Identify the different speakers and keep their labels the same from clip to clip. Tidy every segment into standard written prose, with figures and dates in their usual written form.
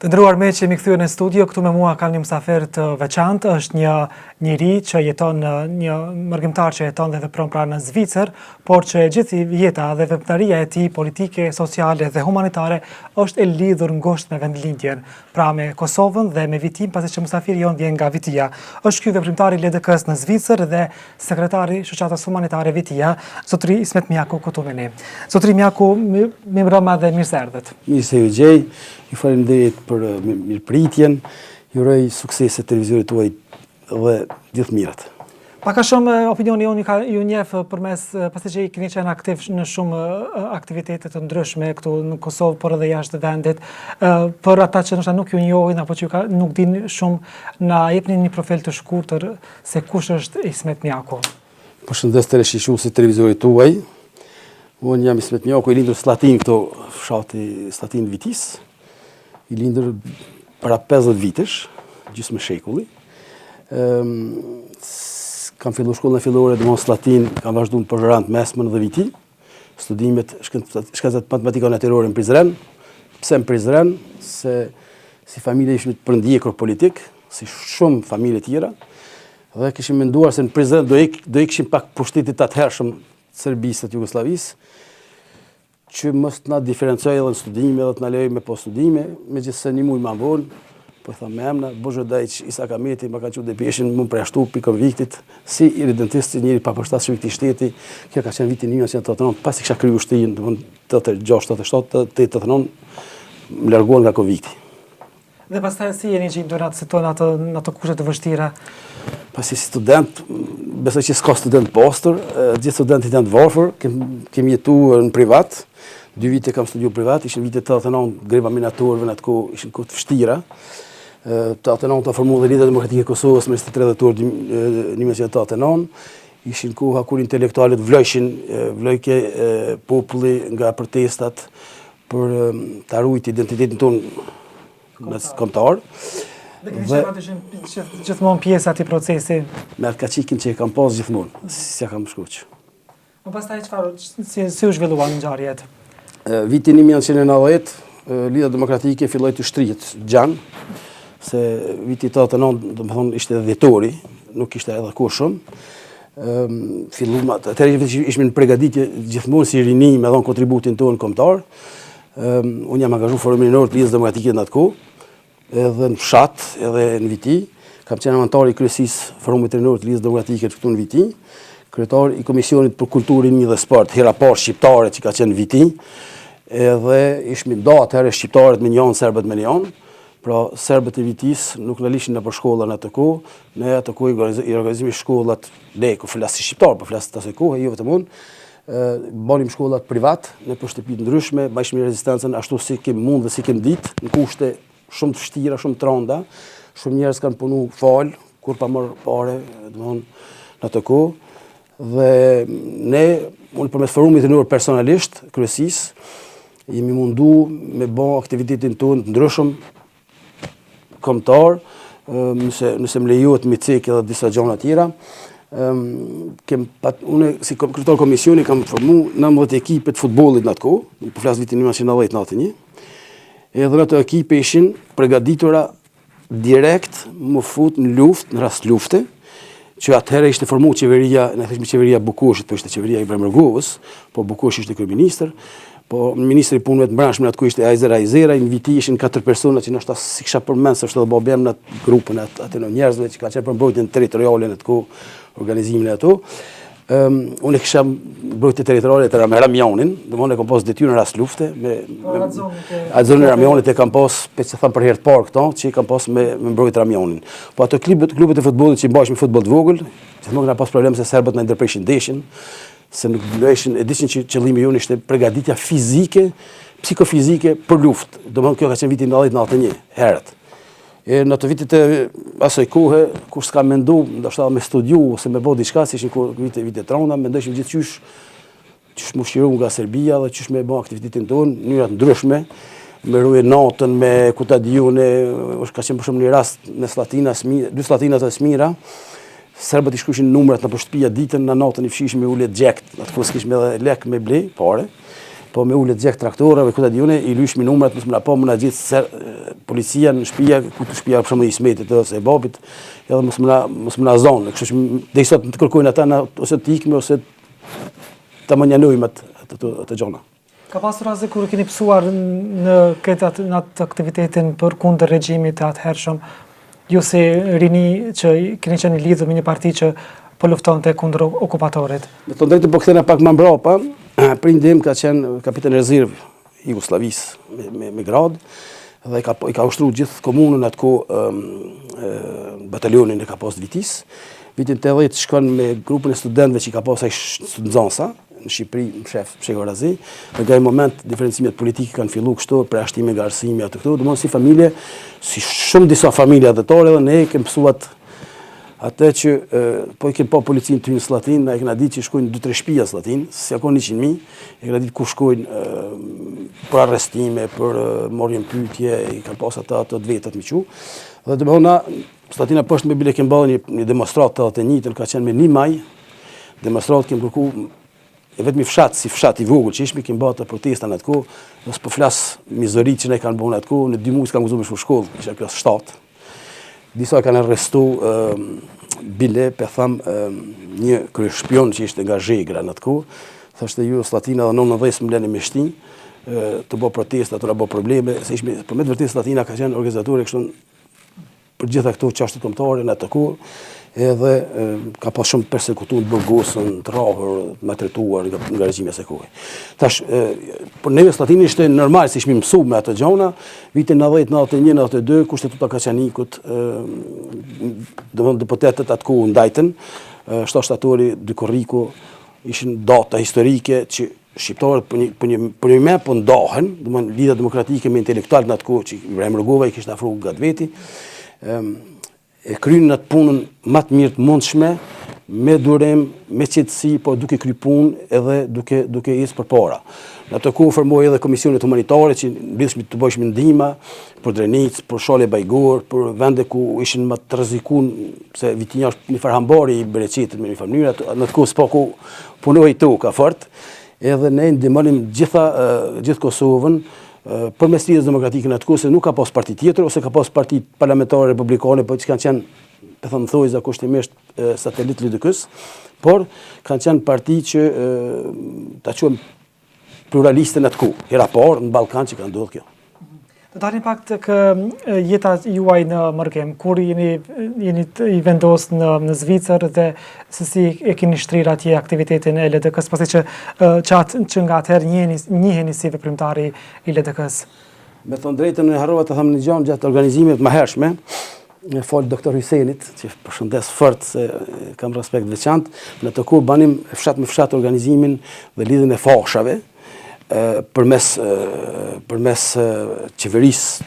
Speaker 1: Të ndëruar me që jemi kthyer në studio, këtu me mua ka një mysafir të veçantë, është një njeri që jeton një mërgjimtar që jeton dhe vepron pra në Zvicër, por që gjithë jeta dhe veprimtaria e tij politike, sociale dhe humanitare është e lidhur ngushtë me vendlindjen, pra me Kosovën dhe me Vitin, pasi që mysafiri jon vjen nga Vitia. Është ky veprimtari i LDK-s në Zvicër dhe sekretari shoqatës humanitare Vitia, zotëri Ismet Mjaku këtu me ne. Zotëri Mjaku, mi mbrëma dhe mirë se erdhët.
Speaker 2: Mirë se ju gjej, ju faleminderit për mirëpritjen, ju uroj suksese televizionit tuaj dhe gjithë mirat.
Speaker 1: Paka shumë opinioni unë ju njeh përmes pasi që keni qenë aktiv në shumë aktivitete të ndryshme këtu në Kosovë, por edhe jashtë vendit. Për ata që ndoshta nuk ju njohin apo që nuk dini shumë, na jepni një profil të shkurtër se kush është Ismet Mjaku.
Speaker 2: Përshëndes të shqiptarët televizorit tuaj. Unë jam Ismet Mjaku, i lindur Slatin këto fshati Slatin Vitis. I lindur para 50 vitesh, gjysmë shekulli. Kam filluar shkollën fillore domos Slatin, kam vazhduar për rand mesmën dhe Viti. Studimet shkencët matematika natyrore në Prizren. Pse në Prizren? Se si familje ishim të përndjekur politik, si shumë familje tjera. Dhe kishim menduar se në Prizren do ikshim pak pushtetit atëhershëm Serbisë të Jugosllavisë, që mos të na diferencoj edhe në studime dhe të na lejoj me postudime, megjithëse një muj më vonë, po tha me emna, Boxhodaj Isa Kameti më ka thënë depeshin më përjashtu pikë konviktit si iridentist, njëri pa përshtatshëm i këtij shteti. Kjo ka qenë vitin 1989, pasi kisha kriju shtetin, domthonë 86, 87, 89, më larguan nga konvikti.
Speaker 1: Dhe pastaj si jeni gjendur në ato kushte të vështira?
Speaker 2: Pasi si student, besoj që s'ka student postër, gjithë studentët janë të varfër, kemi jetuar në privat. 2 vite kam studiuar privat, ishin vite 89, greva minatorëve në atë kohë ishin kohë të vështira. 89 të formuar Lidhja Demokratike e Kosovës mes 3 dhjetor 1989. Ishin koha kur intelektualët vlojke populli nga protestat për ta ruajtur identitetin tonë kombëtar.
Speaker 1: Dhe keni qenë aty gjithmonë pjesë atij procesi?
Speaker 2: Me atë kaçikin që e kam pas gjithmonë, si ja kam shkuq.
Speaker 1: Po pastaj çfarë si u zhvillua ngjarjet?
Speaker 2: Vitin 1990, Lidhja Demokratike filloi të shtrihet gjan, se viti 89, domethënë ishte dhjetori, nuk ishte edhe kohë shumë. Filluam atëherë ishim në përgatitje gjithmonë si rini me dhon kontributin tonë kombëtar. Unë jam angazhuar forumin minor të Lidhjes Demokratike në atë kohë, edhe në fshat, edhe në Viti. Kam qenë anëtar i kryesisë forumit minor të Lidhjes Demokratike këtu në Viti. Kryetar i Komisionit për Kulturë, Rini dhe Sport, hera parë shqiptare që ka qenë Viti, edhe ishmi do atëherë shqiptarët me njën, serbët me njën, pra serbët e Vitis nuk në lishin në për shkolla në atë kohë, ne atë kohë i organizimi shkollat, ne ku flas si shqiptar, po flas të asoj kohë, jo vetëm unë, banim shkollat privat, në për shtëpi të ndryshme, bashkëmi rezistencën ashtu si kem mund dhe si kem ditë, në kushte shumë të vështira, shumë të rënda, shumë njerëz kanë punu fal, kur pa marrë pare, domthonë në atë kohë. Dhe ne, unë përmes forumit minor personalisht, kryesisë, jemi mundu me bë aktivitetin tonë të ndryshëm kombëtar, nëse më lejohet me cek edhe disa gjëra tjera. Unë si kryetar komisioni kam formuar 19 ekipe të futbollit në atë kohë, po flas vitin 1990-91. Edhe në ato ekipe ishin përgatitura direkt më fut në luftë, në rast lufte, që atëherë ishte formuar qeveria, ne thashmë qeveria Bukushit, po ishte qeveria e Ibrahim Rëgovës, po Bukushi ishte kryeministër, po ministri i punëve të brendshme atë ku ishte Ajzer Ajzera, në Viti ishin 4 persona që ndoshta si kisha përmend se është edhe babem në grupin atë në njerëzve që kanë qenë për mbrojtjen territoriale në atë kohë, organizimin e ato. Unë kisha mbrojtje territoriale të Ramionin, domthonë kam pas detyrë në rast lufte me atë zonën e Ramionit e kam pas, pse tham për herë të parë këto, që kam pas me mbrojtje Ramionin. Po ato klubet e futbollit që mbajnë futboll të vogël, gjithmonë kanë pas probleme se serbët na ndërpreshin deshin, se nuk bëheshin, e dishin që qëllimi jonë ishte përgatitja fizike, psikofizike për luftë. Domthonë kjo ka qenë vitin 1991 herët. Në ato vitet e asoj kohe, kur s'ka mendu, ndoshta me studiu ose me bë diçka, si ishin vite të rënda, mendojshim gjithçysh çish më shiru nga Serbia dhe çish me bë aktivitetin tonë në mënyra të ndryshme, me ruje natën, me kutadiune, ka qenë për shembull një rast me Slatina, 2 Slatina të Smira. Serbët i shkruajnë numrat në shtëpia ditën, në natën i fshishim me ulet xhekt, atë ku s'kishim edhe lek me ble, pare. po me ullet gjek traktorave, këta dione, i lyshmi numrat, mësë më na po më na gjithë policia në shtëpia, ku të shtëpia për shembull i Ismetit ose e babit, edhe mësë më na zonë, kështu që deri sot të kërkojnë ata ose të ikme ose ta manjanojmë atë gjona.
Speaker 1: Ka pasur raste kur keni pësuar në atë aktivitetin për kundër regjimit të atëhershëm, ju si rini që keni qenë lidhur me një parti që po luftonte kundër okupatorit?
Speaker 2: Me të drejtë po kthena pak më mbrapa, prindi im ka qenë kapitan rezerv i Jugosllavisë me grad dhe i ka ushtruar gjithë komunën atko batalionin e ka pas Vitis. Vitin 80 shkon me grupin e studentëve që i ka pas ai studentësa në Shqipëri, në shef Shegorazi, dhe nga i moment diferencimet politike kanë fillu kështu, preashtime nga arsimi atë këtu, domosdoshmë si familje, si shumë disa familje adhetore, dhe ne kemi pësuat atë që po i kemi pa policinë të në Slatin, na e kena ditë që shkojnë 2-3 shtëpia Slatin, si akon 100.000, e kena ditë ku shkojnë për arrestime, për morjen pyetje, i kanë pas atë të vetat me qu. Dhe të bëhona, Slatina poshtë me bile kemi bërë një demonstrat të 81, ka qenë me 1 maj, demonstrat kemi kërku e vetëmi fshat, si fshat i vogël që ishmi, kemi bërë të protesta në atëko, nësë po flas mizorit që ne kanë bërë në atëko, në 2 muaj s'kanë guzu me shkollë, isha klas 7. Disa kanë arrestu bile, për thamë, një krye shpion që ishte nga Zhegra në atëko, thashtë ju Slatina dhe 19 më lene me shti, të bërë protesta, të bërë probleme, se ishmi, për me të vërtet Slatina ka qenë organizatore kështu për gjitha këto qashtet kombëtare në atëko, edhe ka pas shumë persekutuar, burgosën, të rrahur, maltretuar nga regjimi i asaj kohe. Tash, për neve Slatini ishte normal se ishmi mësuar me ato gjona, vitin 90, 91, 92, kushtetuta Kaçanikut, domthonë deputetët atko ndajtën, shtatatori Dykorriku, ishin data historike që shqiptarët për një me po ndahen, domthonë lidha demokratike me intelektualët në atko që Ibrahim Rugova i kishte afruar gat veti, e kryen në atë punën më të mirë të mundshme, me durim, me qetësi, po duke kry punë edhe duke ecë përpara. Në atë kohë formoi edhe komisionet humanitare që mbledheshmi të bëjshmi ndihma për Drenicë, për Shale Bajgor, për vende ku ishin më të rrezikuar, se Vitinja është një farë hambari i Bereqetit me një farë mënyrë, në atë kohë s'po ku punoi toka fort, edhe ne ndihmonim gjithë Kosovën përmes lidhjes demokratike në atë kohë, se nuk ka pas parti tjetër, ose ka pas parti parlamentare republikane, po që kanë qenë, për thëmë thojza, kushtimisht satelit LDK-s, por kanë qenë parti që ta quajmë pluraliste në atë kohë, hera parë në Ballkan që ka ndodhur kjo.
Speaker 1: Të dalim pak të jeta juaj në Mërgem, kur jeni i vendos në Zvicër dhe se si e keni shtrirë atje aktivitetin e LDK-s, pasi që që nga atëherë njiheni si veprimtari i LDK-s.
Speaker 2: Me thonë drejtën e harrova të thamë një gjanë gjatë organizimit më hershme, me folë doktor Hysenit, që përshëndes fort se kam respekt veçantë, në të kohë banim fshat me fshat organizimin dhe lidhjen e fashave, përmes qeverisë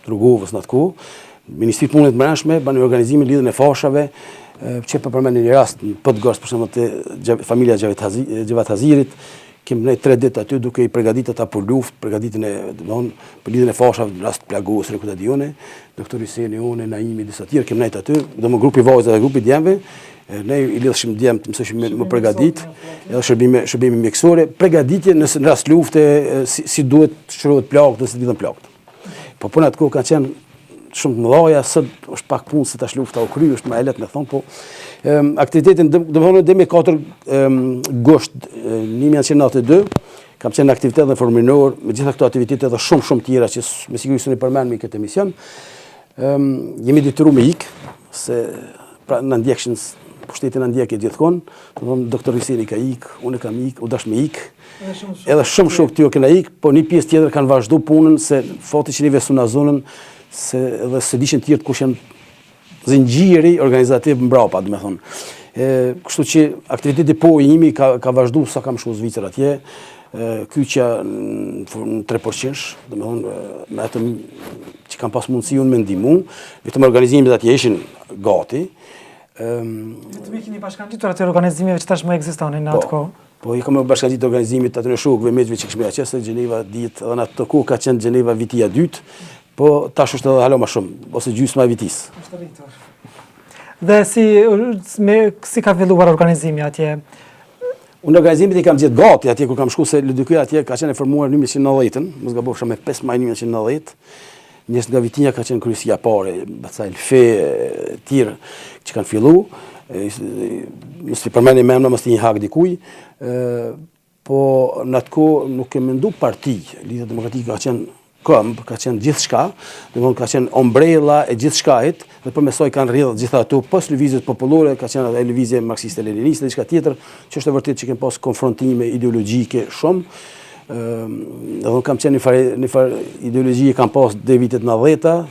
Speaker 2: të Rrugovës në atë kohë, Ministri të Punëve të Brendshme bani organizimin lidhjen e fashave, që përmend një rast në Podgorsk për shembull te familja Xhevat Hazirit, kemi ne 3 ditë aty duke i përgatitur ata për luftë, përgatitjen e për lidhjen e fashave në rast plagosur ku ta dione, doktor Hyseni unë, Naimi disa tjerë kemi ne aty, domo grupi vajza dhe grupi djemve. Ne i lidhshim djemt të mësojmë më përgatit, edhe shërbime mjekësore, përgatitje nëse në rast lufte si duhet shërohet plagët dhe si lidhen plagët. Po puna atë kohë ka qenë shumë të mëdha, sot është pak punë se tash lufta u kry, është më e lehtë me thonë, po aktivitetin domethënë deri me 4 gusht 1992 kam qenë në aktivitet dhe forminor, me gjitha këto aktivitete dhe shumë tjera që me siguri s'u përmend me këtë emision. Jemi detyruar me ik, se pra në ndjekshin pushtetin në ndjekje gjithkohon, doktor Hyseni ka ik, unë kam ik, u dash me ik, edhe shumë shok tjo kena ik, po një pjesë tjetër kanë vazhdu punën, se fati që një vesu në zonën, se edhe së dishin tjertë kush janë zinxhiri organizativ mbrapa, dhe me thonë. Kështu që aktiviteti po i imi ka vazhdu sa kam shku Zvicër atje, kyqja në 3%, dhe me thonë, me atë që kam pas mundësi unë me ndimu, vetëm organizimit atje ishin gati.
Speaker 1: Të mi keni bashkangjitur atë organizimeve që tash më ekzistonin në atë kohë?
Speaker 2: Po, i kam bashkangjitur organizimit atë në shokëve mezve që kishme aqesë, Gjeneva ditë, edhe në atë kohë ka qenë Gjeneva vitia 2, po tash është edhe halo ma shumë, ose gjysma e vitis.
Speaker 1: Është rritur. Dhe si ka filluar organizimi atje?
Speaker 2: Unë organizimit I kam gjithë gati atje kur kam shku se LDK atje ka qenë e formuar në 1990-ën, mos gabofsha me 5 maj 1990. Njës nga Vitinja ka qenë kryesia pare, Bacaj Elfe, tjerë që kanë fillu, mos t'i përmeni memna, mos t'i një hak dikuj, po në atë kohë nuk e mendu parti, Lidhja Demokratike ka qenë këmbë, ka qenë gjithë shka, ka qenë ombrella e gjithë shkajt, dhe përmesoj kanë rrjedhë gjitha ato, pos lëvizjet popullore, ka qenë edhe lëvizje marxiste-leniniste, diçka tjetër, që është e vërtet që kemë pas konfrontime ideologjike shumë, edhe kam qenë një farë ideologjie kam pas dhe vitet 90-ta,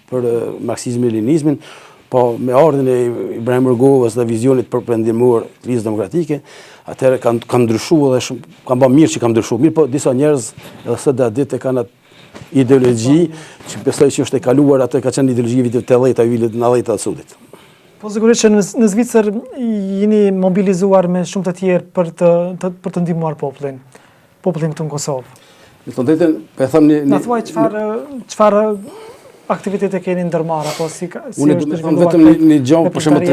Speaker 2: për marxizmi-leninizmin, po me ardhin e Ibrahim Rëgovës dhe vizionit përpendimor të Lidhjes Demokratike, atëherë kam ndryshu dhe shumë, kam ba mirë që kam ndryshu, mirë po disa njerëz edhe së dhe ditë e kanë atë ideologji që besoj që është e kaluar atë ka qenë ideologji vitet 80-ta, vitet 90-ta të sudit.
Speaker 1: Po sigurisht që në Zvicër jeni mobilizuar me shumë të tjerë për të ndihmuar popullin këtu në Kosovë.
Speaker 2: Në të drejtën, po e them
Speaker 1: Na thuaj çfarë aktivitete keni ndërmarrë apo si
Speaker 2: unë
Speaker 1: është
Speaker 2: vetëm një gjë, për shembull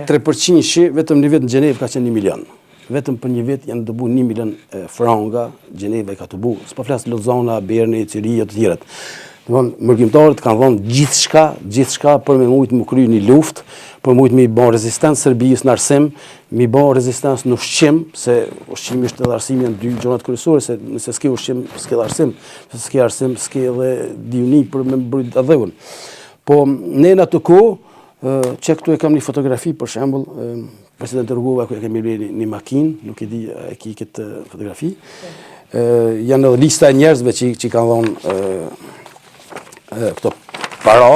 Speaker 2: 3% vetëm një vit në Gjenevë ka qenë 1 milion. Vetëm për një vit janë dëbu 1 milion franga, Gjeneva I ka të bu, s'po flas Lozana, Berni, Ciria të tjerat. Mërgjimtarët kanë dhënë gjithçka për me mujt më kry një luftë, për mujt me I bën rezistencë Serbisë në arsim, me I bën rezistencë në ushqim, se ushqimi është edhe arsimi janë dy gjonat kryesore, se nëse s'ke ushqim, s'ke edhe arsim, se s'ke arsim, s'ke edhe dijuni për me mbrojt adheun. Po ne në atë kohë, që këtu e kam një fotografi për shembull, presidenti Rugova ku e kemi bërë një makinë, nuk e di e ki këtë fotografi. Janë edhe lista e njerëzve që kanë dhënë këto para.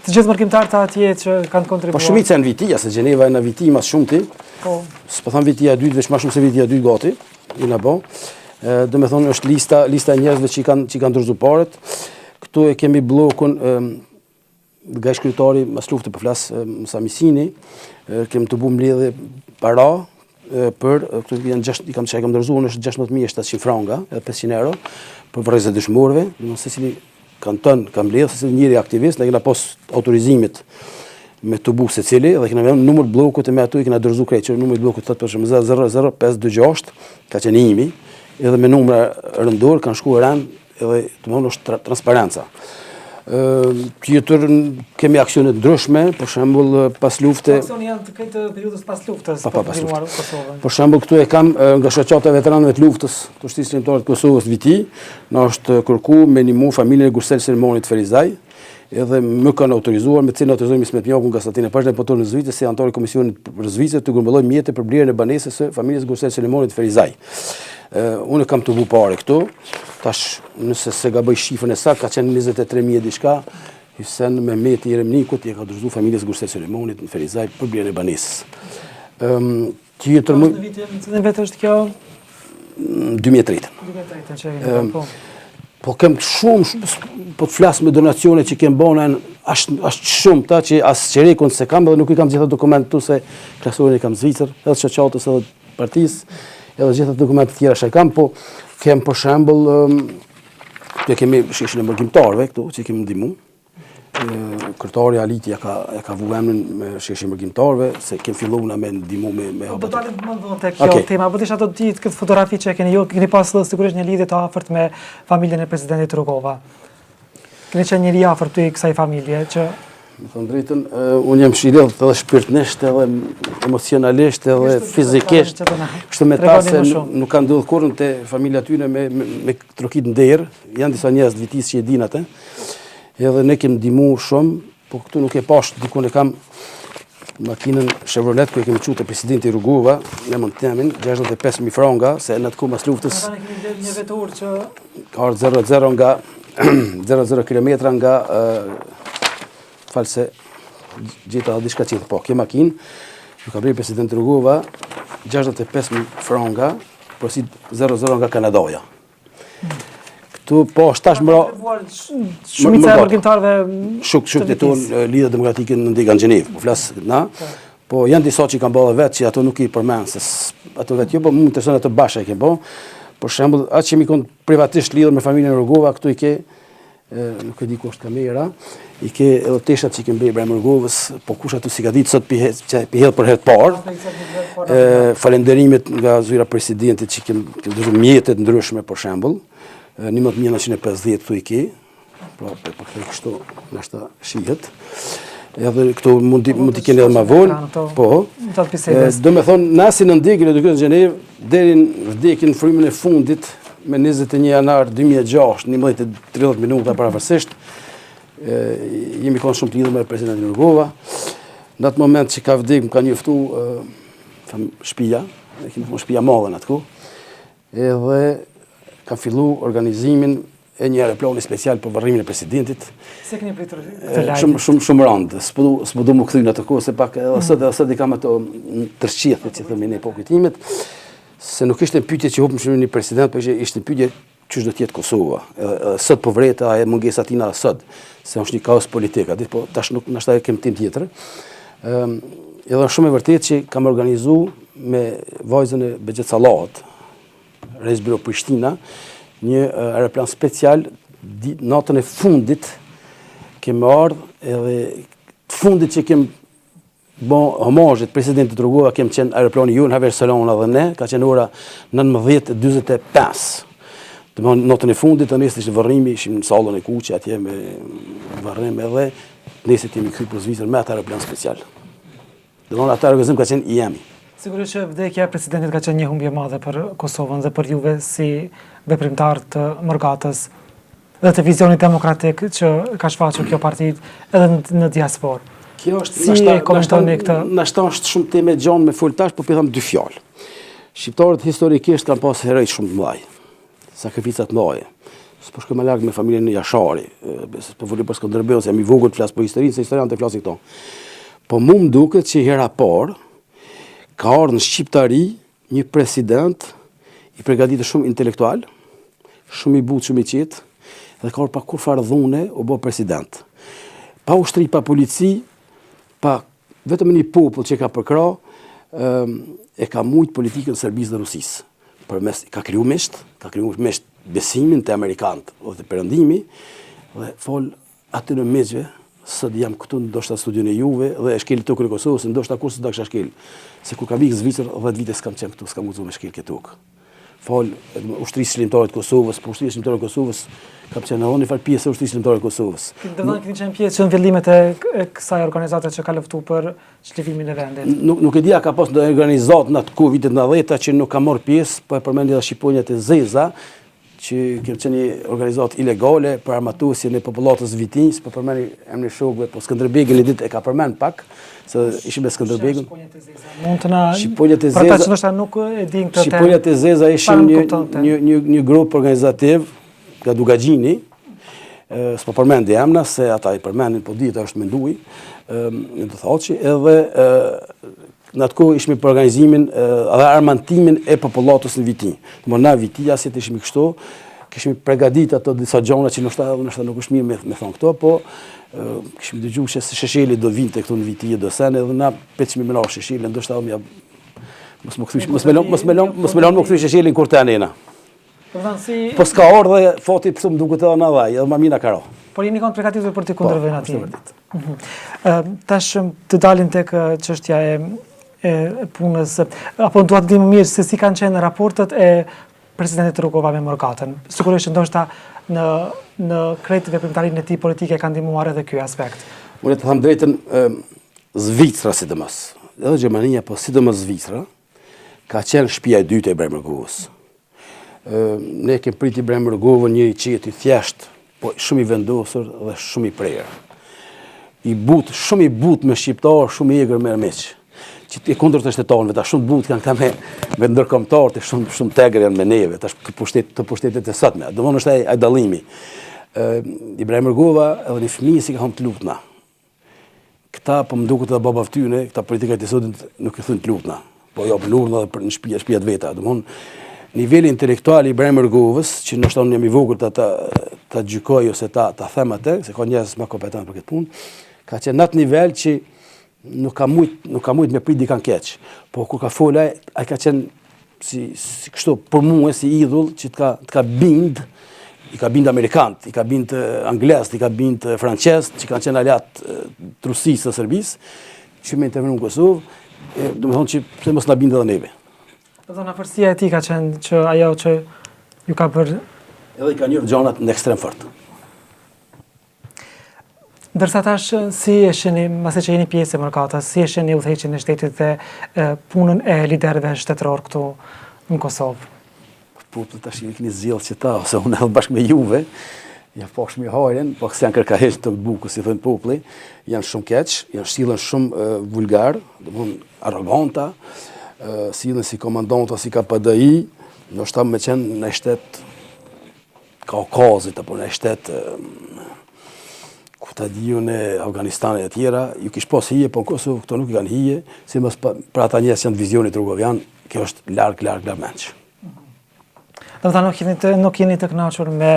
Speaker 1: Të gjithë mërkimtarët atje që kanë kontribuar.
Speaker 2: Po shumica në Vitia, se Gjeneva e në Viti mas shumëti.
Speaker 1: Po.
Speaker 2: S'po tham Vitia 2, veç ma shumë se Vitia 2 gati, I në bo. Do me thonë është lista e njerëzve që kanë dorëzu paret. Këtu e kemi blokun nga shkrytari mas luftë për flas Musa Misini, kem të bu mbledhje para për këtu janë kam dorëzuar është 16.700 franga, 500 euro për vrezë e dëshmorëve, do se cili kanton ka mbledh se njëri aktivist, ne kena pas autorizimit me të bu secili dhe kena vënë numër bllokut e me ato I kena dorëzuar krejt, që numri I bllokut thotë për shembull 00526 ka qenë imi, edhe me numra rëndor kanë shkuar rënd edhe domthonë është transparenca. Tjetër kemi aksione ndryshme, për shembull pas lufte.
Speaker 1: Aksioni janë të këtë periudhës pas luftës
Speaker 2: pas
Speaker 1: ndihmuar Kosovën.
Speaker 2: Për shembull këtu e kam nga shoqata e veteranëve të luftës të Shtisë Shqiptare të Kosovës Viti, na është kërku me ndihmu familjen e Gursel Selmonit Ferizaj, edhe më kanë autorizuar me cilën autorizojmë Ismet Mjakun nga Statinë e Pashtë në Zvicër si anëtar I Komisionit për Zvicër të grumbullojmë mjete për blerjen e banesës së familjes Gursel Selmonit Ferizaj. Unë kam të bu pare këtu, tash nëse se gaboj shifrën e saktë, ka qenë 23.000 diçka, Hysen Mehmeti Jeremnikut I ka dorëzu familjes Gursel Selemonit në Ferizaj për blerjen e banesës. Tjetër më
Speaker 1: Në vitin vetë është kjo
Speaker 2: 2003.
Speaker 1: 2003 që jemi po.
Speaker 2: Po kem shumë, po të flas me donacione që kem bënë, ashtë shumë ta që as qerekun se kam, edhe nuk I kam gjitha dokument tu se klasorin I kam Zvicër, edhe shoqatës edhe partisë, edhe gjitha dokumentet tjera që kam, po kem për shembull, këtu kemi sheshin e mërgjimtarëve këtu, që kemi ndihmu. Kryetari Aliti ja ka vu emrin me sheshin e mërgjimtarëve, se kem filluar me ndihmu me
Speaker 1: Po dalim më vonë tek kjo tema, po disha do të ditë këtë fotografi që keni ju, keni pas sigurisht një lidhje të afërt me familjen e presidentit Rugova. Keni qenë njëri afërt I kësaj familje që
Speaker 2: Me thënë drejtën, unë jam shirellt edhe shpirtnisht, edhe emocionalisht, edhe fizikisht. Kështë me ta se nuk kanë ndodhur kurrë te familja tyre me trokit nder, janë disa njerëz vitis që e din atë. Edhe ne kemi ndihmu shumë, po këtu nuk e pash, dikun e kam makinën Chevrolet ku e kemi qutë presidenti Rugova, ne mund të themin 65.000 franga, se në atë kohë mas luftës
Speaker 1: ne kemi blerë një vetur që
Speaker 2: ka ardhur 00 nga 00 kilometra nga false gjitha diçka tjetër. Po, kjo makinë, ju ka bërë presidenti Rugova 65.000 franga, përsi 00 nga Kanadaja. Këtu, po, shtash mëra...
Speaker 1: Shumica e mërgjimtarëve...
Speaker 2: Shuk të tonë Lidhja Demokratike në ndega në Gjenevë, po flasë na. Po, janë disa që I kanë bërë vetë, që ato nuk I përmenë, se ato vetë jo, po më intereson ato bashkë e kemë po. Për shembull, atë që mi konë privatisht lidhur me familjen Rugova, këtu I ke nuk e di ku është kamera, i ke edhe teshat që i ke mbej Bremërgovës, po kush aty si ka ditë sot pi hedh për herë të parë. Falenderimet nga zyra presidentit që kem dhënë mjetet ndryshme për shembull, 11950 këtu i ke, pra për këtë kështu nashta shihet. Edhe këtu mund t'i keni edhe më vonë. Po. Do me thonë, nasi në ndjekin e edukatës në Gjenevë, deri në vdekjen në frymën e fundit, me 21 janar 2006, 11:30 minuta paravarësisht, jemi konë shumë të lidhur me presidentin Rugova. Në atë moment që ka vdekë, më ka njoftu shtëpia, ne kemi thonë shtëpia madhe në atku, edhe ka fillu organizimin e një aeroplani special për varrimin e presidentit.
Speaker 1: Se keni pritur këtë lajm?
Speaker 2: Shumë rëndë. S'po du më kthy në atë kohë, se pak edhe sot i kam ato tërshqithet që themi në epokën time, se nuk ishte pyetje që hupëm shumë një president, por ishte pyetje ç'është do të jetë Kosova. Sot po vret e mungesa tina sot, se është një kaos politik, aty po tash nuk nashta kem tim tjetër. Edhe është shumë e vërtetë që kam organizuar me vajzën e Bexhet Sallat, Rezbiro Prishtina, një aeroplan special natën e fundit kemë ardhur edhe të fundit që kem bon homazhet presidentit Rugova kem qenë aeroplani ju në Haver Salona dhe ne, ka qenë ora 19:45. Domthonë natën e fundit të nesër ishte varrimi, ishim në sallën e Kuqe atje me varrim edhe nesër kemi kthyer për Zvicër me atë aeroplan special. Domthonë atë organizim ka qenë i jemi.
Speaker 1: Sigurisht që vdekja e presidentit ka qenë një humbje e madhe për Kosovën dhe për juve si veprimtar të Morgatës dhe të vizionit demokratik që ka shfaqur kjo parti edhe në diasporë.
Speaker 2: Kjo është
Speaker 1: si e komentoni këtë?
Speaker 2: Nashta është shumë temë gjanë me fol tash, po them dy fjalë. Shqiptarët historikisht kanë pas heroj shumë të mëdhaj, sakrificat të mëdha. S'po shkoj më larg me familjen e Jashari, po voli për Skënderbeun, se jam i vogël flas për historinë, se historianët e flasin këto. Po mu më duket që hera parë ka ardhur në shqiptari një president i përgatitur shumë intelektual, shumë i butë, shumë i qetë, dhe ka ardhur pa kur farë dhune u bë president. Pa ushtri, pa polici, pa vetëm një popull që ka përkra, e ka mujt politikën Serbisë dhe Rusisë. Ka kriju mesht besimin të Amerikanët dhe të perëndimi, dhe fol aty në mesgje, sot jam këtu ndoshta studion e juve dhe e shkel tokën e Kosovës, ndoshta kur s'do kisha shkel. Se kur ka vik Zvicër 10 vite s'kam qenë këtu, s'kam mundsuar me shkel këtë tokë. Fol ushtrisë shlimtare të Kosovës, po ushtrisë shlimtare të Kosovës kam qenë edhe një fal pjesë e ushtrisë shlimtare të Kosovës.
Speaker 1: Do të qenë pjesë në fillimet e kësaj organizate që ka luftuar për çlivimin e vendit.
Speaker 2: Nuk e di a ka pas ndonjë organizatë në atë kohë vitet 90 që nuk ka marrë pjesë, po e përmendi edhe Shqiponjat e Zeza, që kemë qenë një organizatë ilegale për armatuesjen e popullatës vitinjës, po përmendi emrin e shokëve, po Skënderbegën e ditë e ka përmend pak, se ishim me Skënderbegën.
Speaker 1: Mund të na
Speaker 2: Shqiponjat e
Speaker 1: Zeza. Për ata që ndoshta nuk e din këtë temë.
Speaker 2: Shqiponjat e Zeza ishin një grup organizativ nga Dugagjini, s'po përmendi emra se ata i përmendin, po dihet është menduj, në të thotë edhe në atë kohë ishmi për organizimin dhe armantimin e popullatës në Vitinj. Na Vitija, si të ishmi kështu, kishmi pregadit ato disa gjona që nështë nuk është mirë me thonë këto, po kishmi dëgju që Shesheli do vinte këtu në Vitije do sene, edhe na 500 milion Shesheli, ndoshta mos me lonë më këthy Shesheli në kur të anena. Po s'ka orë dhe fati pësum duke të dhe në dhaj, edhe ma mina karo.
Speaker 1: Por jeni kanë përgatitur për t'i kundërvejnë ati. Tash të dalin tek çështja e punës, apo dua të di më mirë se si kanë qenë raportet e presidentit Rugova me Morgatën. Sigurisht ndoshta në krejt veprimtarinë e tij politike ka ndihmuar edhe ky aspekt.
Speaker 2: Unë të them drejtën, Zvicra sidomos, edhe Gjermania, po sidomos Zvicra, ka qenë shtëpia e dytë e Bremërgovës. Ne kemi priti Bremërgovën një i qetë i thjesht, po shumë i vendosur dhe shumë i prerë. Shumë i but me shqiptar, shumë i egër me armiq. Që e kundër të shtetanëve, ta shumë but kanë këta me ndërkombëtarët, shumë tegër janë me neve, ta të pushtetet e sotme. Domthonë është ai dallimi. Ibrahim Rugova edhe një fëmijë si ka humbë të lutna. Këta po më duket edhe baba tyne, këta politikat e sotit nuk i thënë të lutna, po jo lutna edhe në shtëpia të veta. Domthonë niveli intelektual i Ibrahim Rugovës, që ndoshta unë jam i vogël ta gjykoj ose ta them atë, se ka njerëz më kompetent për këtë punë, ka qenë në atë nivel që nuk ka mujt me prit dikan keq. Po kur ka fola, ai ka qenë si kështu për mua si idhull që të ka bind i ka bindë Amerikanët, i ka bindë Anglesët, i ka bindë Francesët, që kanë qenë aliat trusisë të Serbisë, që me intervenu në Kosovë, do me thonë që pse mos na bindë edhe neve.
Speaker 1: Do thonë afërsia e tij ka qenë që ajo që ju ka bërë.
Speaker 2: Edhe i ka njërë gjanat në ekstrem fort.
Speaker 1: Ndërsa tash, si e shihni, mase që jeni pjesë e mëkatës, si e shihni udhëheqjen e shtetit dhe punën e liderëve shtetëror këtu në Kosovë?
Speaker 2: Populli tash i keni zgjellë që ta, ose unë edhe bashkë me juve, ja pash me hajren, po kësë janë kërkaheq të buku, si thënë populli, janë shumë keq, janë sillen shumë vulgar, domthon arroganta, sillen si komandanta, si KPDI, ndoshta me qenë në shtet Kaukazit apo në shtet ku ta diu në Afganistan e tjera, ju kish pas hije, po në Kosovë këto nuk i kanë hije, si mos për ata njerëz që janë të vizionit rrugovian, kjo është larg menç.
Speaker 1: Do të thonë nuk jeni të kënaqur me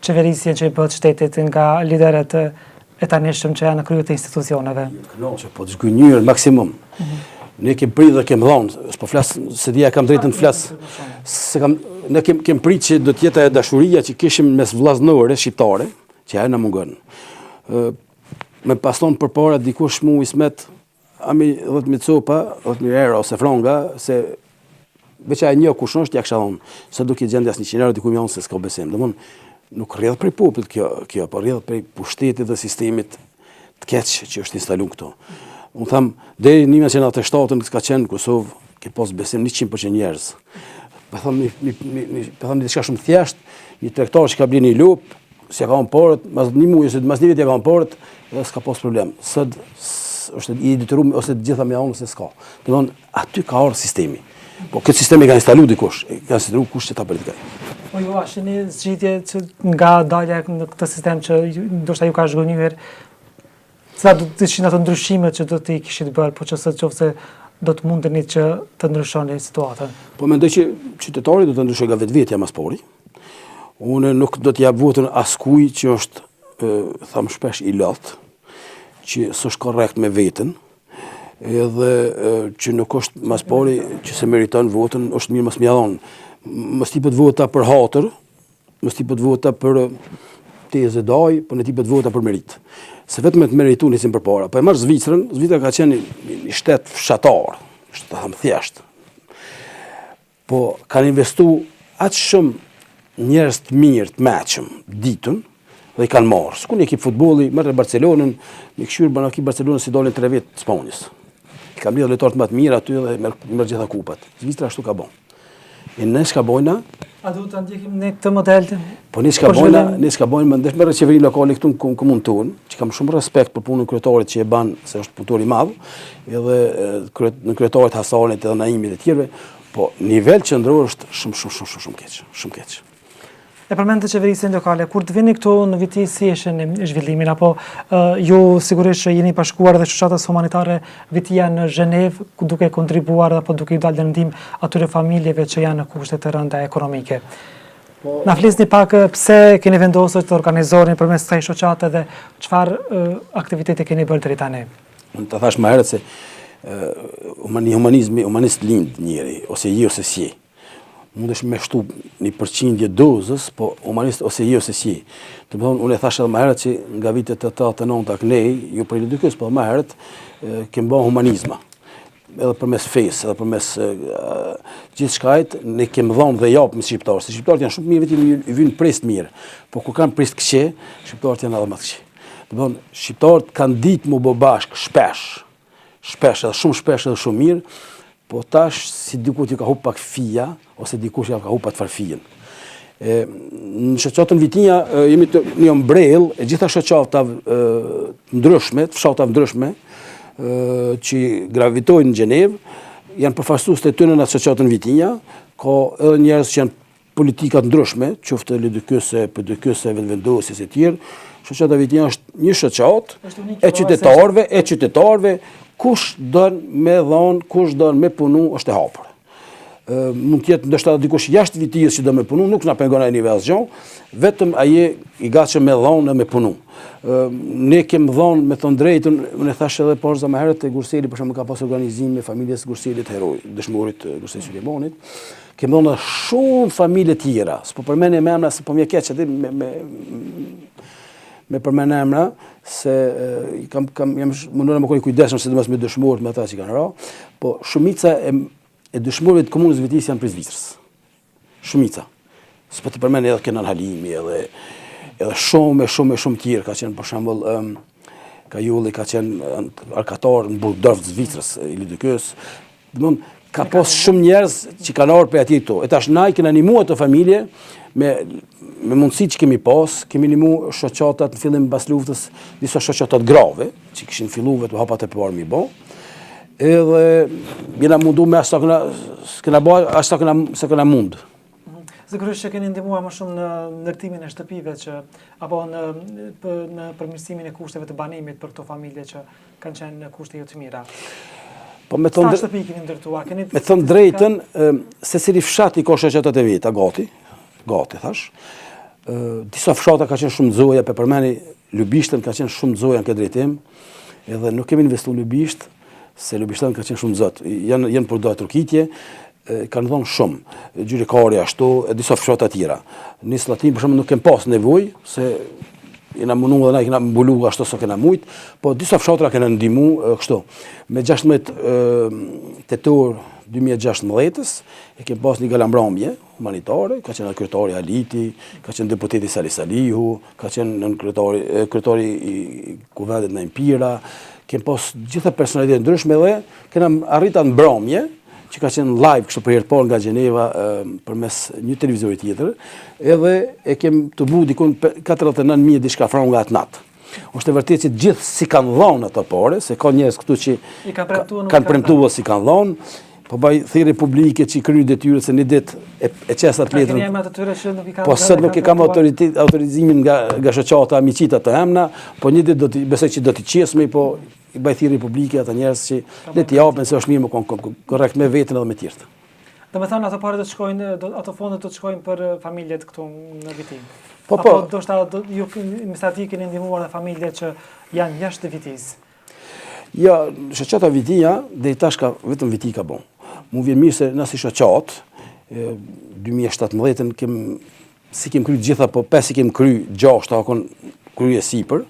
Speaker 1: qeverisjen që i bëhet shtetit nga liderët e tanishëm që janë në krye të institucioneve.
Speaker 2: Kënaqur, po të zgënjur maksimum. Ne kem prit dhe kem dhënë, s'po flas se dia kam drejtën të flas. Ne kem prit që do të jetë dashuria që kishim mes vllaznore shqiptare, që ajo na mungon. Me paston përpara dikush mu Ismet, ami 10.000 copa, 10.000 euro ose franga, se veç ai një kush është ja kisha thonë, se do të gjendë as 100 euro diku më se s'ka besim. Domthon nuk rrjedh prej popullit kjo, po rrjedh prej pushtetit dhe sistemit të keq që është instaluar këtu. Unë tham, deri në 1997 s'ka qenë në Kosovë, ke pas besim 100% njerëz. Po them diçka shumë thjesht, një tregtar që ka blerë një lup, si ka kanë porët, mas një muaj ose mas një vit ja kanë porët, dhe s'ka pas problem. Sot është i detyruar ose të gjitha me anë se s'ka. Domthon aty ka ardhur sistemi. Po këtë sistemi ka instaluar dikush, ka instaluar kush që ta politikaj.
Speaker 1: Po ju ashini zgjidhje që nga dalja në këtë sistem që ndoshta ju ka zhgënjur, sa do të ishin ato ndryshimet që do të kishit bërë, po qofse do të mundeni që të ndryshoni situatën?
Speaker 2: Po mendoj që qytetari do të ndryshojë nga vetvetja mas pori. Unë nuk do t'jap votën askujt që është, tham shpesh, i lot, që s'është korrekt me veten, edhe që nuk është mas pari që se meriton votën, është mirë mos m'ia dhon. Mos tipet vota për hatër, mos tipet vota për tezë daj, po ne tipet vota për merit. Se vetëm të merituar nisim përpara. Po e marr Zvicrën, Zvicra ka qenë një shtet fshatar, është të them thjesht. Po kanë investuar aq shumë njerëz të mirë, të mëshëm, ditën, dhe i kanë marrë. S'ku një ekip futbolli, merr Barcelonën, me këshyr bën ekip Barcelonën si dolën 3 vjet të Spanjës. I kanë mbledhur lojtarë më të mirë aty dhe merr gjitha kupat. Zvicra ashtu ka bën. E ne s'ka bojna.
Speaker 1: A duhet ta ndjekim ne këtë model?
Speaker 2: Po ne s'ka bojna, më ndesh me qeverinë lokale këtu në komunën tonë, që kam shumë respekt për punën e kryetarit që e ban, se është punëtor i madh, edhe në kryetarit Hasanit edhe Naimit e tjerëve, po nivel qendror është shumë keq, shumë keq.
Speaker 1: E përmendët qeverisjen lokale, kur të vini këtu në viti si e shihni zhvillimin, apo ju sigurisht që jeni bashkuar dhe shoqatës humanitare vitia në Zhenevë, duke kontribuar apo duke i dalë në ndihmë atyre familjeve që janë në kushte të rënda ekonomike. Na flisni pak pse keni vendosur të organizoni përmes kësaj shoqate dhe çfarë aktivitete keni bërë deri tani?
Speaker 2: Unë ta thash më herët se humanist lind njëri, ose je ose si. Mundesh me shtu 1% dozës, po humanist ose je ose si. Të më thonë, unë e thash edhe më herët që nga vitet 89 aknej, ju për edukës, po më herët, kemë bën humanizma. Edhe përmes fesë, edhe përmes gjithë shkajt, ne kemë dhënë dhe japë me shqiptarë. Se shqiptarët janë shumë mirë, vetëm i vynë prist mirë. Po kur kanë prist këqe, shqiptarët janë edhe më të këqe. Të më thonë, shqiptarët kanë ditë mu bë bashkë shpesh, edhe shumë mirë, po tash si dikut ju ka hup pak fija, ose dikush ja ka hup pat farfijen. Në shoqatën Vitinja jemi një ombrell e gjitha shoqatave ndryshme, fshatave ndryshme, që gravitojnë në Gjenevë, janë përfaqësues të tyre në shoqatën Vitinja, ka edhe njerëz që janë politikat ndryshme, qoftë LDK-se, PDK-se, vendvendosjes e tjerë. Shoqata Vitinja është një shoqatë e qytetarëve, kush don me dhon, kush don me punu, është e hapur. Mund të jetë ndoshta dikush jashtë Vitijës që do me punu, nuk na pengon ai nivel asgjë, vetëm ai i gatshëm me dhon e me punu. Ne kemi dhon me thon drejtën, unë thash edhe porza më herët te Gurseli, për shembull ka pas organizim me familjes Gurselit heroj, dëshmorit Gurselit Sulejmanit, kemi dhona shumë familje tjera, s'po përmendje me emra, se po mje keq aty me përmend emra, se jam munduar më koni kujdesshëm sidomos me dëshmorët, me ata që kanë ra, po shumica e dëshmorëve të komunës Vitis janë prej Zvicrës. Shumica. S'po të përmend edhe Kenan Halimi, edhe shumë tjerë, ka qenë për shembull Kajulli, ka qenë arkatar në Burgdorf të Zvicrës, Ili Dykës. Domthon ka pas shumë njerëz që kanë ardhur prej atij këtu. E tash na i kemi animuar ato familje me mundësitë që kemi pas, kemi animuar shoqatat në fillim pas luftës, disa shoqatat grave, që kishin filluar të hapat e parë mi bë. Edhe jena mundu me ashta këna bërë, ashta këna mund.
Speaker 1: Sigurisht që keni ndihmuar më shumë në ndërtimin e shtëpive apo në përmirësimin e kushteve të banimit për këto familje që kanë qenë në kushte jo të mira.
Speaker 2: Po me
Speaker 1: Sa shtëpi keni ndërtuar?
Speaker 2: Me thënë drejtën, secili fshat i ka shoqatat e veta, gati thash. Disa fshata ka qenë shumë zoja, për përmeni Lubishtën ka qenë shumë zoja në këtë drejtim, edhe nuk kemi investu në Lubisht, se Lubishtën ka qenë shumë zot. Janë për dojë Turkitje, kanë dhënë shumë, gjyrikari ashtu, e disa fshata tjera. Në Slatin, për shumë, nuk kem pas nevojë, se jena mundu dhe na i kena mbulu ashtu sa kena mujt, po disa fshatra kena ndihmu kështu. Me 16 tetor 2016 e kem pas një galambramje humanitare, ka qenë kryetari Aliti, ka qenë deputeti Sali Salihu, ka qenë kryetari i kuvendit në Impira, kem pas gjitha personalitetet ndryshme dhe kena arrita në mbrëmje, që ka qenë live kështu për herë të parë nga Gjeneva përmes një televizori tjetër, edhe e kem të bu dikun 49.000 diçka franc nga atë natë. Është e vërtetë që gjithë si kanë dhënë ato pare, se ka njerëz këtu që kanë premtuar si kanë dhënë, po baj thirrje publike që kryej detyrën se një ditë e çes atë letrën. Po sot nuk e kam autorizimin nga shoqata miqita të emna, po një ditë besoj që do t'i qesmi, po i baj thirrje publike ata njerëz që le t'i japin se është mirë më korrekt me veten edhe me tjerët.
Speaker 1: Domethënë ato parë do të shkojnë, ato fonde do të shkojnë për familjet këtu në Vitim.
Speaker 2: Po.
Speaker 1: Apo do shta ju administrativ keni ndihmuar dhe familje që janë jashtë Vitis.
Speaker 2: Ja, shoqata Vitia deri tash ka vetëm Viti ka bon. Mu vjen mirë se na si shoqat 2017-ën kem kry gjitha, po 5 i kem kry, 6 akon kryje sipër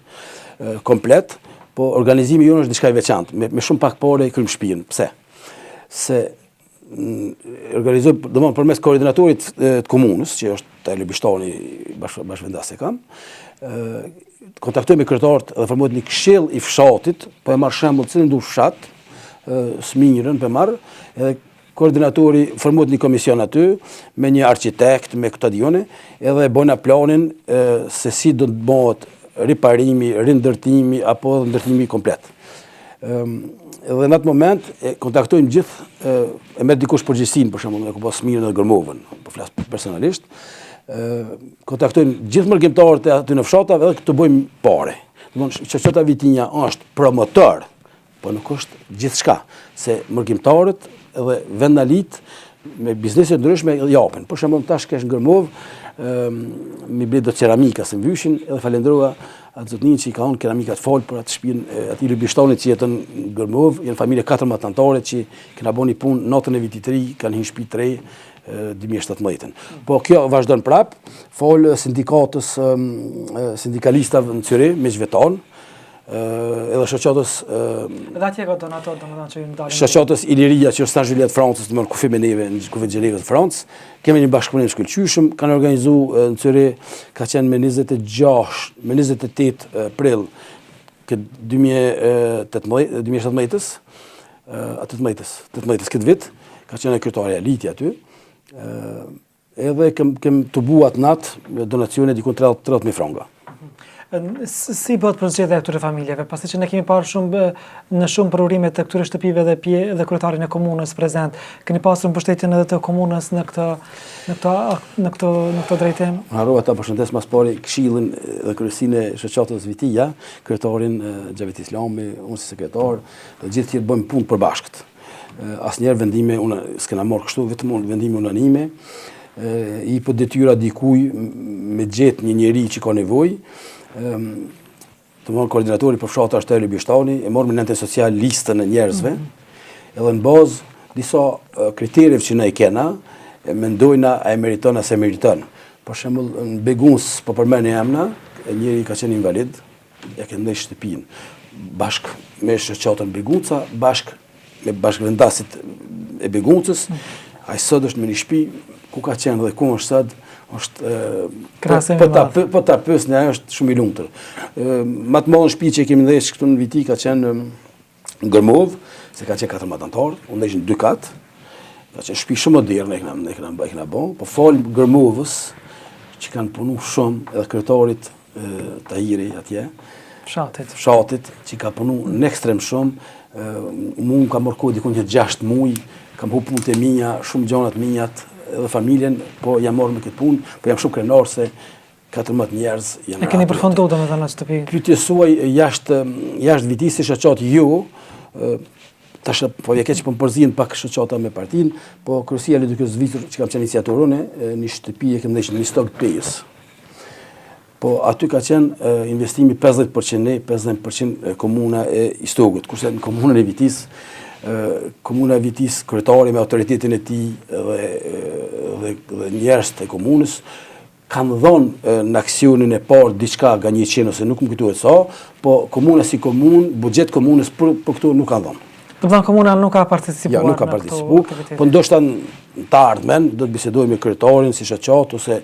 Speaker 2: komplet, po organizimi jonë është diçka e veçantë, me shumë pak pare i krym shtëpinë. Pse? Se organizoj, domethënë përmes koordinatorit të komunës, që është Tajli Bishtani, bashkëvendas e kam, kontaktoj me kryetarët dhe formohet një këshill i fshatit, po e marr shembull cilin du fshat, Sminjërën për marr, edhe koordinatori formohet një komision aty, me një arkitekt, me këto dione, edhe bojna planin se si do të bëhet riparimi, rindërtimi, apo ndërtimi komplet. Edhe në atë moment kontaktojmë gjithë, e merr dikush përgjegjësinë, për shembull, ku pas Smirën dhe Gërmovën, po flas personalisht, kontaktojmë gjithë mërgjimtarët e aty në fshatave edhe të bëjmë pare. Domthonë shoqata Vitinja është promotor, po nuk është gjithçka, se mërgjimtarët edhe vendalit me biznese ndryshme japin. Për shembull tash kesh në Gërmov, mi ble do ceramika se mbyshin, edhe falendrova atë zotnin që i ka unë keramika të falë për atë shpinë aty Lubishtanit që jetën në Gërmov, janë familje 14 anëtare që kena bo një punë natën e vitit të ri, kanë hinë shtëpi të re 2017. Po kjo vazhdon prap, falë sindikatës, sindikalistave në Cyre, me zhvetan, edhe shoqatës
Speaker 1: Edhe atje ka donator, domethënë që ju ndalin.
Speaker 2: Shoqatës Iliria që është San Juliet Francës, domethënë kufi me neve në kufit Gjenevës të Francës. Kemi një bashkëpunim shkëlqyshëm, kanë organizuar në Cyre, ka qenë me 28 prill këtë 2017-ës, 18-ës këtë vit, ka qenë kryetari Aliti aty. Edhe kem të buat natë donacione dikun 30.000 franga.
Speaker 1: Si bëhet përzgjedhja e këtyre familjeve, pasi që ne kemi parë në shumë përurime të këtyre shtëpive dhe kryetarin e komunës prezent, keni pasur mbështetjen edhe të komunës në këtë drejtim?
Speaker 2: Harrova ta përshëndes mas pari këshillin dhe kryesinë e shoqatës Vitia, kryetarin Xhavit Islami, unë si sekretar, dhe gjithë tjerë bëjmë punë përbashkët. Asnjëherë vendime s'kena marrë kështu, vetëm vendime unanime. I po detyra dikuj me gjetë një njeri që ka nevojë. Të marrë koordinatori për fshata është Tajli Bishtani, e marrë me nënte social listën e njerëzve, edhe në bazë disa kriterjeve që ne i kena, e mendojna a e meriton as e meriton. Për shembull, në Beguns, po përmend emra, njëri ka qenë invalid, e ka ndaj shtëpinë, bashk me shoqatën Begunca, bashk me bashkëvendasit e Beguncës, ai sot është me një shtëpi ku ka qenë dhe ku është sot, është po ta pyesni, ai është shumë i lumtur. Më të madh shtëpi që kemi ndjesh këtu në Viti ka qenë në Gërmov, se ka qenë 14 anëtar, unë ndeshën 2 kat. Ka qenë shtëpi shumë moderne e kena bën, po fal Gërmovës që kanë punu shumë edhe kryetarit Tahiri atje. Fshatit që ka punu në ekstrem shumë, mu ka marrë kohë dikun që 6 muaj, kam hu punët e minja, shumë gjanat minjat, edhe familjen, po jam marrë me këtë punë, po jam shumë krenar se 14 njerëz janë.
Speaker 1: E keni përfundu dhe me dhe në shtëpi?
Speaker 2: Pyetje suaj jashtë Vitisë, shoqati ju, tash po vje keq po më përzien pak shoqata me partinë, po kryesia e duke zvitur që kam qenë iniciatorun një shtëpi e kem ndeshën në stok pejës. Po aty ka qenë investimi 50% 50% komuna e Istogut, kurse në komunën e Vitisë, komuna e Vitisë, kryetari me autoritetin e tij dhe njerëz të komunës kanë dhënë në aksionin e parë diçka nga 100 ose nuk më kujtohet sa, po komuna si komunë, buxhet komunës për këto nuk kanë dhënë.
Speaker 1: Do të thonë komuna nuk ka participuar.
Speaker 2: Ja, nuk ka participuar, po ndoshta të ardhmen do të bisedojmë me kryetarin si shoqat ose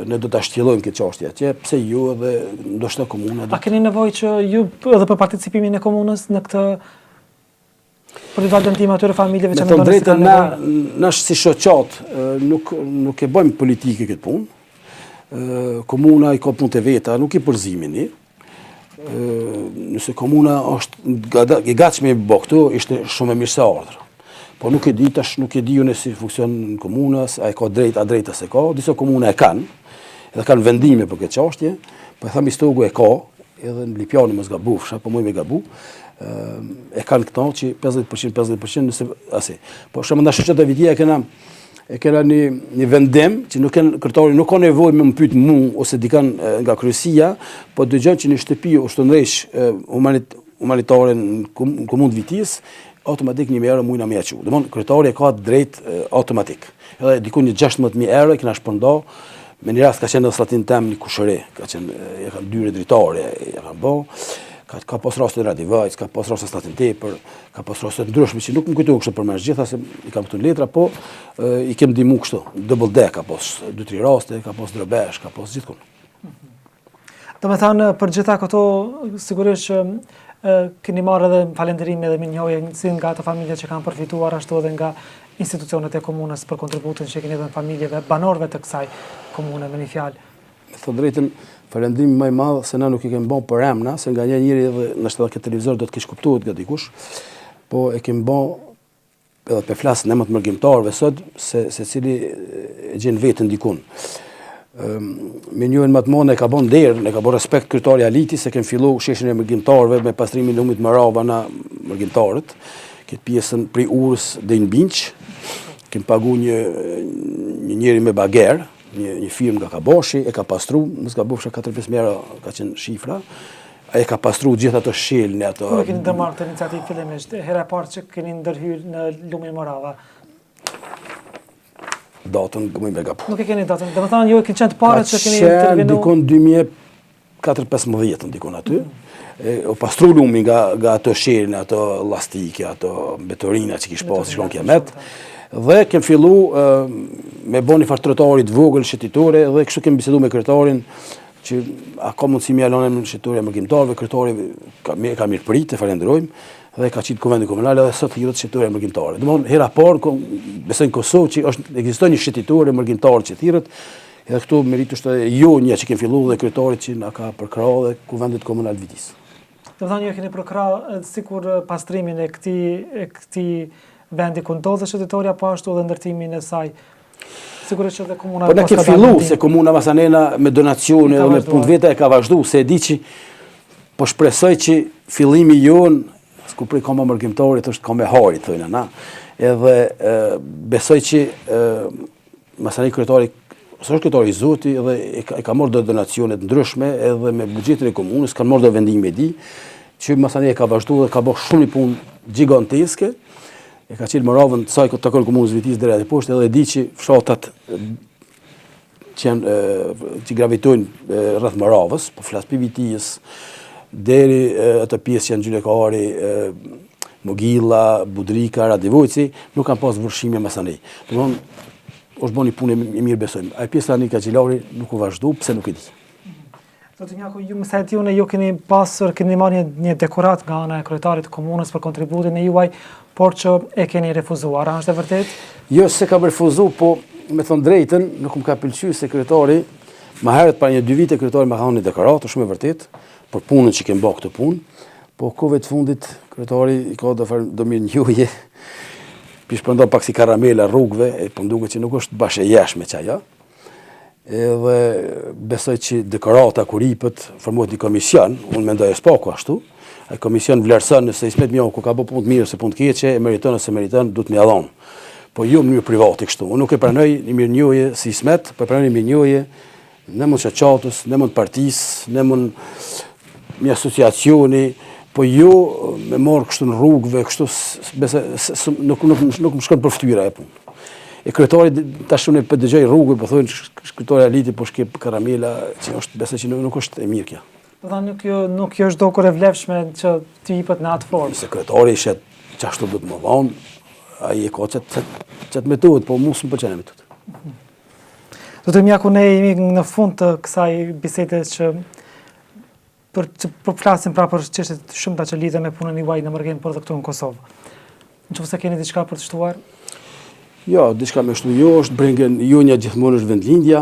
Speaker 2: ne do ta shtjellojmë këtë çështje atje, pse ju edhe ndoshta komuna.
Speaker 1: A keni nevojë që ju edhe për participimin e komunës në këtë për të dalë ndihmë atyre familjeve që
Speaker 2: mendojnë se kanë nevojë? Na si shoqat nuk e bëjmë politike këtë punë. Komuna i ka punë të veta, nuk i përzimini. Nëse komuna është i gatshme i bë këtu, ishte shumë e mirë se ardhur. Po nuk e di tash, nuk e di unë si funksionon komuna, a e ka drejt, a drejta se ka. Disa komuna e kanë, edhe kanë vendime për këtë çështje, po e them Istogu e ka, edhe në Lipjani mos gabofsha, po më me gabu. E kanë këto që 50% nëse asi. Po shumë nda shoqata Vitia e kena një vendim që kryetari nuk ka nevojë më pyet mu ose dikan nga kryesia, po dëgjon që në shtëpi është ndresh humanitare në komunë Vitis, automatik 1.000 euro mujna me jaqu. Domthon kryetari ka drejt automatik. Edhe diku një 16.000 euro kena shpërnda, me një rast ka qenë në slatin tem një kushëre, ka kanë dyre dritare, ja kanë bë. Ka pas raste radivajc, ka pas raste statin tepër, ka pas raste ndryshme që nuk më kujtohet kështu përmes gjitha se i kam këtu në letra, po i kem ndihmu kështu. Double D ka pas 2-3 raste, ka pas drobesh, ka pas gjithkund.
Speaker 1: Do me thënë, për gjitha këto, sigurisht keni marrë edhe falënderime dhe minjohje si nga ato familje që kanë përfituar ashtu edhe nga institucionet e komunës për kontributin që keni dhënë familjeve banorëve të kësaj komune me një fjalë.
Speaker 2: Me thënë drejtën, falëndrimi më i madh se na nuk i kemi bën për emra, se nga njëri edhe ndoshta edhe këtë televizor do të kesh kuptuar nga dikush, po e kemi bën edhe për flas në emër të mërgjimtarëve sot se secili e gjen veten dikun. Me njërin më të madh e ka bën derë, ne ka bën respekt kryetari Aliti se kemi filluar sheshin e mërgjimtarëve me pastrimin e lumit Marava na mërgjimtarët, këtë pjesën prej Urës deri në Binç, kemi pagu njëri me bager, një firmë nga Kabashi, e ka pastru, mos gabofsha 4-5 euro ka qenë shifra, e ka pastru gjithë ato shelën e ato.
Speaker 1: Kur keni ndërmarrë të iniciativë fillimisht, hera e parë që keni ndërhyrë në lumin Morava?
Speaker 2: Datën më me gabu.
Speaker 1: Nuk e keni datën, do të thonë ju e keni qenë të parët që keni intervenu?
Speaker 2: Dikon 2014-15 dikon aty. O pastru lumi nga ato shelën, ato llastike, ato betorina që kish pas, shkon kiamet. Dhe kem fillu me bën një farë të vogël shëtitore dhe kështu kem bisedu me kryetarin që a ka mundësi mi alonem në shëtitore e mërgjimtarëve, kryetari ka mirë pritë, falenderojmë, dhe ka qitë kuvendi komunal dhe sot hirët shëtitore e mërgjimtarëve. Domthon hera parë besoj në Kosovë që ekziston një shëtitore e mërgjimtarë që thirët, edhe këtu meritusht jo një që kem fillu dhe kryetarit që na ka përkrahë dhe kuvendit komunal Vitis.
Speaker 1: Do të thonë ju keni përkrahë sikur pastrimin e këtij vendi ku ndodhet shëtitoria, po ashtu edhe ndërtimin e saj. Sigurisht që dhe komuna...
Speaker 2: Po ne ke fillu se komuna Masanena me donacione dhe me punë veta e ka vazhdu, se e di që po shpresoj që fillimi jonë, s'ku prej koma mërgjimtarit, është kome harit, thojna na, edhe besoj që Masanena kryetari, ose është kryetari i Zoti, edhe e ka marrë do donacionet ndryshme, edhe me buxhetin e komunës, kanë marrë do vendime e di, që Masanena ka vazhdu dhe ka bërë shumë një punë giganteske, e ka qenë Moravën të saj të takon komunës Vitis deri aty poshtë edhe e di që fshatat që gravitojnë rreth Moravës, po flas për Vitijës, deri ato pjesë që janë Gjylekari, Mogilla, Budrika, Radivojci, nuk kanë pas vërshime masanej. Domthon, është bën një punë e mirë besojmë. Ai pjesa tani ka Xhilari nuk u vazhdu, pse nuk e di.
Speaker 1: Zotë Mjaku, ju më thënë ju keni pasur, keni marrë një dekorat nga ana e kryetarit të komunës për kontributin e juaj, por që e keni refuzuar, a është e vërtet?
Speaker 2: Jo, se kam refuzu, po me thënë drejtën, nuk më ka pëlqyer se kryetari, më herët para 1-2 vite kryetari më ka dhënë një dekorat, është shumë e vërtet, për punën që kem bërë këtë punë, po kohëve të fundit kryetari i ka do mirë njohje, shpërndon pak si karamela rrugëve, e po mduket që nuk është bashkë e jashme që ajo. Edhe besoj që dekorata kur ripët formohet një komision, unë mendoj s'pako ashtu. Ai komision vlerëson nëse Ismet Mjaku ka bërë punë të mirë ose punë të keqe, e meriton ose meriton, duhet m'ia dhon. Po jo në mënyrë private kështu. Unë nuk e pranoj një mirënjohje si Ismet, po e pranoj një mirënjohje në mund shoqatës, në mund partisë, në mund një asociacioni, po jo me marrë kështu në rrugëve, kështu nuk më shkon për fytyra e punë. E kryetari tash unë po dëgjoj rrugë, po thonë kryetari Aliti po shkep karamela, që është besoj që nuk është e mirë kjo.
Speaker 1: Do thënë nuk është dokur e vlefshme që ti jepet në atë formë.
Speaker 2: Sekretari ishet çashtu do të më vonë, ai e ka çet metodë, po mos më pëlqen metodë.
Speaker 1: Zotë Mjaku, ne jemi në fund të kësaj bisede që për flasim pra për çështjet shumëta që lidhen me punën e juaj në Mërgën, por edhe këtu në Kosovë. Nëse keni diçka për të shtuar?
Speaker 2: Jo, diçka me shtu jo, është Brengen jonja gjithmonë është vendlindja.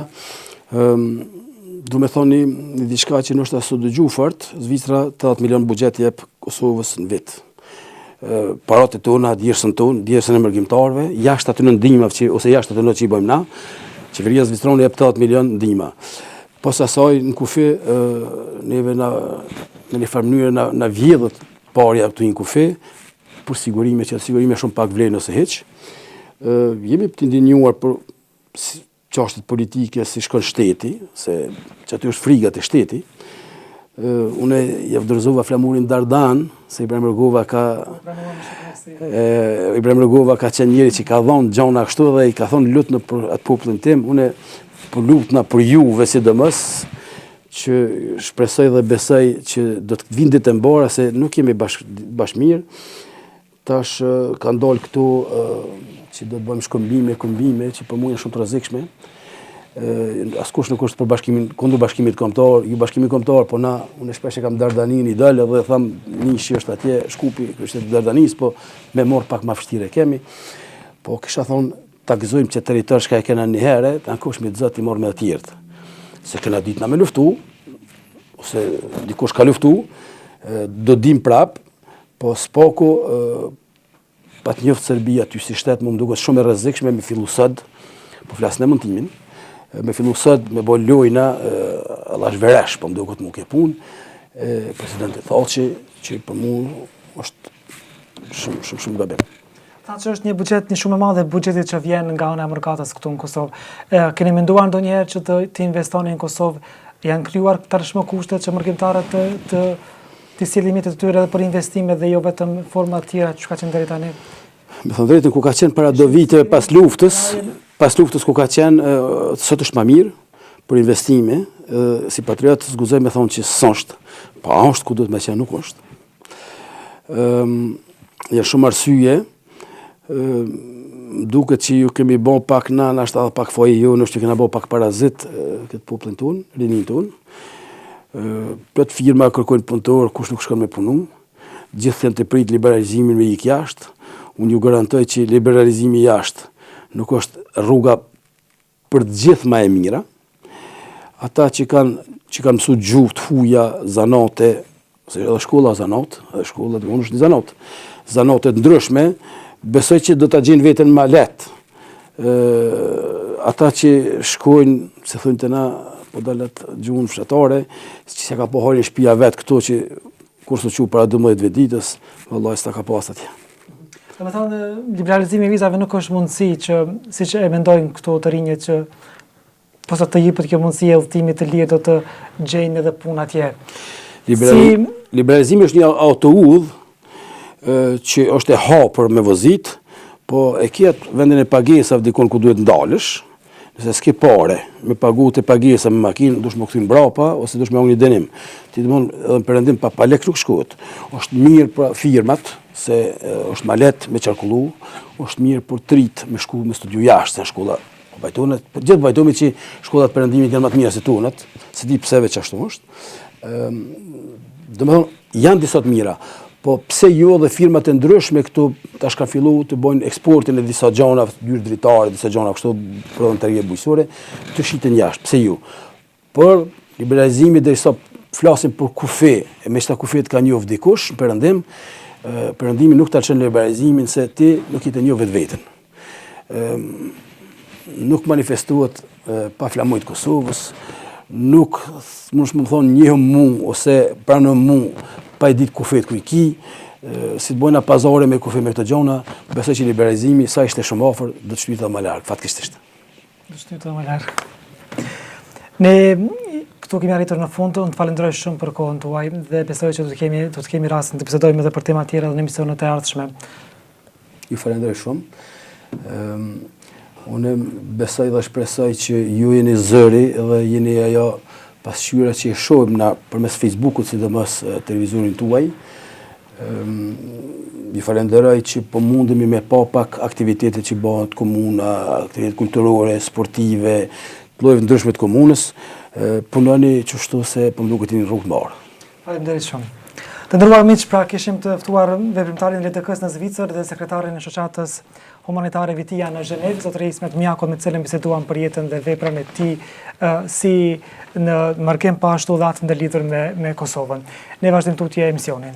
Speaker 2: Du me thoni një diçka që nështë aso dëgju fort, Zvicra 80 milion buxhet jep Kosovës në vit. Paratë tona, djersën tonë, djersën e mërgjimtarëve, jashtë aty në ndihmave ose jashtë aty në që i bëjmë na, qeveria zvistrone jep 80 milion ndihma. Pas asaj në kufi neve në një farë mënyrë na vjedhët parja këtu në kufi, për sigurime që sigurime shumë pak vlerë nëse hiç. Jemi të ndinjuar për çështjet politike si shkon shteti, se që aty është frigat e shteti. Unë ja vlerësova flamurin Dardan, se Ibrahim Rugova ka qenë njëri që ka dhënë gjona kështu dhe i ka thonë lut në për atë popullin tim. Unë po lutna për juve sidomos, që shpresoj dhe besoj që do të vinë ditë e mbara se nuk jemi bashkë mirë. Tash ka ndalë këtu që do të bëjmë kombime që për mua janë shumë të rrezikshme. Askush nuk është për kundër bashkimit kombëtar, ju bashkimi kombëtar, po unë shpesh e kam Dardanin i dalë dhe tham nishi është atje, Shkupi është e Dardanis, po me morë pak ma vështirë kemi. Po kisha thonë ta gëzojmë që territor shka e kena një herë, ankosh me të zot i morë me të tjertë. Se kena ditë na me luftu, ose dikush ka luftu, do dim prap, po s'pako pa të njoftë Serbia ty si shtet më duket shumë e rrezikshme me fillu sot, po flas në montimin, me fillu sot me bë lojna Allah zhveresh, po më duket më ke punë, presidenti Thaçi që për mua është shumë gabim.
Speaker 1: Tha që është një buxhet një shumë e madhe buxhetit që vjen nga ana e Mërgatës këtu në Kosovë. Keni menduar ndonjëherë që të investoni në Kosovë? Janë krijuar tashmë kushtet që mërgjimtarët të sillin mjetet e tyre edhe për investime dhe jo vetëm forma të tjera që ka qenë deri tani?
Speaker 2: Me thënë drejtën, ku ka qenë para do vite pas luftës ku ka qenë, sot është më mirë për investime, si patriot zguzoj me thonë që s'është, pa është ku duhet me qenë, nuk është. Janë shumë arsye, duket që ju kemi bo pak nashta edhe pak foje jo, nështë që kena bo pak parazit këtë popullin tonë, rinin tonë. Plot firma kërkojnë punëtor, kush nuk shkon me punu, gjithë janë të prit liberalizimin me ik jashtë. Unë ju garantoj që liberalizimi jashtë nuk është rruga për të gjithë ma e mira. Ata që kanë mësu gjuhë të huja, zanate, se edhe shkolla zanat, edhe shkolla dhe unë është një zanat, zanate të ndryshme, besoj që do të gjenë vetën ma letë. Ata që shkojnë, se thujnë të na, po dalet gjuhën fshatare, që se ka po hajnë shpia vetë këto që kur së që para 12 ditës, vëllaj s'ta ka pas atje.
Speaker 1: Do me thonë, liberalizimi i vizave nuk është mundësi që, si që e mendojnë këto të rinjët që posa të jipët kjo mundësi e udhëtimit të lirë do të gjejnë edhe punë atje.
Speaker 2: Liberalizimi është një autoudhë që është e hapur me vozit, Po e kjetë vendin e pagesave dikon ku duhet ndalësh, nëse s'ke pare, me pagu të pagesa me makinë, dush më këthim brapa, ose dush me unë një denim. Ti të mund edhe në përëndim pa lek nuk shkohet. Është mirë për firmat, se është ma let me qarkullu, është mirë për trit me shku me studiu jashtë, se shkolla bajtonet, gjithë bajtomi që shkollat përëndimit janë më të mira se tonët, se di pse veç ashtu është. Do me thonë, janë disa të mira, po pse jo dhe firmat e ndryshme këtu tash kanë fillu të bojnë eksportin e disa gjana, dyrë dritare, disa gjana kështu prodhimtarie bujqësore, të shiten jashtë, pse jo. Por liberalizimi derisa flasim për kufe, e me qëta kufet ka njohë dikush, në përëndim, përëndimi nuk të alëshën liberalizimin se ti nuk i të njohë vetë vetën. Nuk manifestuat pa flamojt Kosovës, nuk mund shmë më thonë njëhëm mu, ose pranëm mu, pa i ditë kufet ku i ki, si të bojna pazare me kufe me këto gjona, besoj që liberalizimi, sa ishte shumë ofër, do të shtyta më largë, fatkisht ishte.
Speaker 1: Do të shtyta më largë. Ne këtu kemi arritur në fund, unë të falenderoj shumë për kohën tuaj dhe besoj që do të kemi rastin të bisedojmë edhe për tema tjera dhe në emisionet e ardhshme.
Speaker 2: Ju falenderoj shumë. Unë besoj dhe shpresoj që ju jeni zëri dhe jeni ajo pasqyra që e shohim na përmes Facebookut, sidomos televizorin tuaj. Ju falenderoj që po mundemi me pa pak aktivitete që bëhen të komuna, aktivitete kulturore, sportive, të llojeve ndryshme të komunës. Punoni kështu se po më duket një rrugë të mbarë.
Speaker 1: Faleminderit shumë. Të nderuar miq, pra kishim të ftuar veprimtarin e LDK-s në Zvicër dhe sekretarin e shoqatës humanitare Vitia në Zhenevë, zotëri Ismet Mjako, me të cilën biseduam për jetën dhe veprën e tij si në markim pa ashtu dhe atë ndërlidhur me Kosovën. Ne vazhdojmë tutje emisionin.